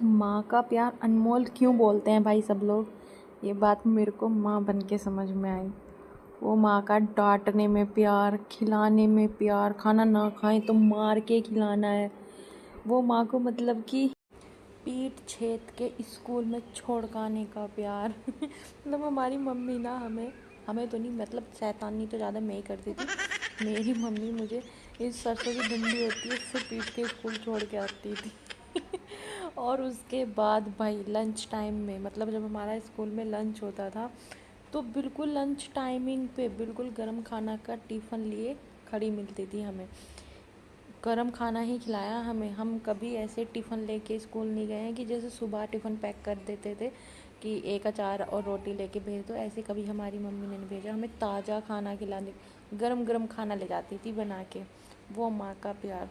माँ का प्यार अनमोल क्यों बोलते हैं भाई सब लोग, ये बात मेरे को माँ बन के समझ में आई। वो माँ का डांटने में प्यार, खिलाने में प्यार, खाना ना खाएं तो मार के खिलाना है। वो माँ को मतलब कि पीठ छेद के स्कूल में छोड़ के आने का प्यार। मतलब हमारी मम्मी ना हमें तो नहीं, मतलब शैतानी तो ज़्यादा मैं ही करती थी। मेरी मम्मी मुझे इस सरसों की डंडी होती है इससे पीट के स्कूल छोड़ के आती थी। और उसके बाद भाई लंच टाइम में, मतलब जब हमारा स्कूल में लंच होता था तो बिल्कुल लंच टाइमिंग पे बिल्कुल गर्म खाना का टिफ़िन लिए खड़ी मिलती थी हमें। गर्म खाना ही खिलाया हमें। हम कभी ऐसे टिफ़िन लेके स्कूल नहीं गए हैं कि जैसे सुबह टिफ़िन पैक कर देते थे कि एक अचार और रोटी लेके भेज दो, ऐसे कभी हमारी मम्मी ने नहीं भेजा। हमें ताज़ा खाना खिलाने, गरम गरम खाना ले जाती थी बना के। वो माँ का प्यार।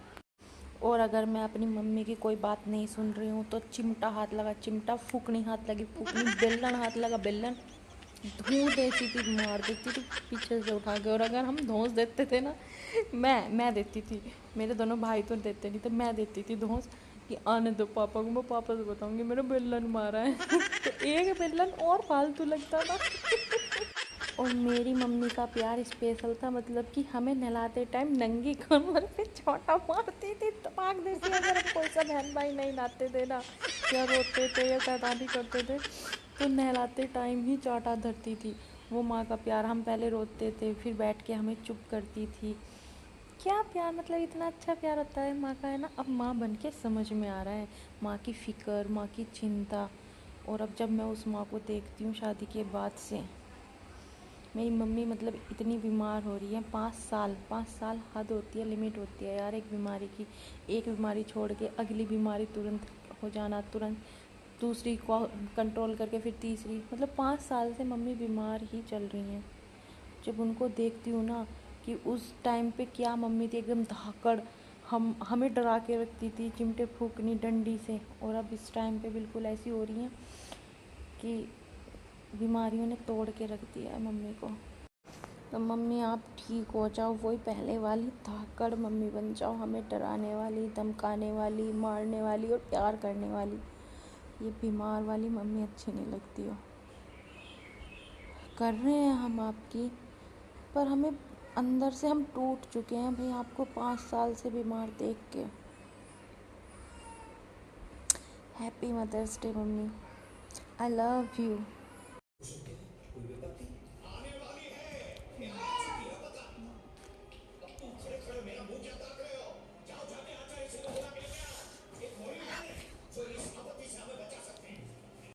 और अगर मैं अपनी मम्मी की कोई बात नहीं सुन रही हूँ तो चिमटा हाथ लगा चिमटा, फूकनी हाथ लगी फूकनी, बेलन हाथ लगा बेलन, धूँ देती थी, मार देती थी पीछे से उठा के। और अगर हम धौंस देते थे ना, मैं देती थी, मेरे दोनों भाई तो देते नहीं थे, मैं देती थी धौंस कि आने दो पापा को, मैं पापा से बताऊंगी मेरा बेलन मारा है। तो एक बेलन और फालतू लगता था। और मेरी मम्मी का प्यार स्पेशल था, मतलब कि हमें नहलाते टाइम नंगी कमर पे छोटा मारती थी, तबाक देती। अगर हम कोई सा बहन भाई नहीं नहाते थे ना, या रोते थे या शैतानी करते थे, तो नहलाते टाइम ही चाटा धरती थी। वो माँ का प्यार। हम पहले रोते थे, फिर बैठ के हमें चुप करती थी। क्या प्यार, मतलब इतना अच्छा प्यार होता है माँ का, है ना। अब माँ बन के समझ में आ रहा है, माँ की फ़िक्र, माँ की चिंता। और अब जब मैं उस माँ को देखती हूँ शादी के बाद से, मेरी मम्मी मतलब इतनी बीमार हो रही है, 5 साल हद होती है, लिमिट होती है यार एक बीमारी की। एक बीमारी छोड़ के अगली बीमारी तुरंत हो जाना, तुरंत दूसरी को कंट्रोल करके फिर तीसरी, मतलब 5 साल से मम्मी बीमार ही चल रही हैं। जब उनको देखती हूँ ना कि उस टाइम पे क्या मम्मी थी, एकदम धाकड़, हमें डरा के रखती थी, चिमटे फूकनी डंडी से, और अब इस टाइम पे बिल्कुल ऐसी हो रही हैं कि बीमारियों ने तोड़ के रख दिया है मम्मी को। तो मम्मी आप ठीक हो जाओ, वही पहले वाली धाकड़ मम्मी बन जाओ, हमें डराने वाली, धमकाने वाली, मारने वाली और प्यार करने वाली। ये बीमार वाली मम्मी अच्छी नहीं लगती हो। कर रहे हैं हम आपकी, पर हमें अंदर से हम टूट चुके हैं भाई, आपको 5 साल से बीमार देख के। Happy mother's day mummy, I love you.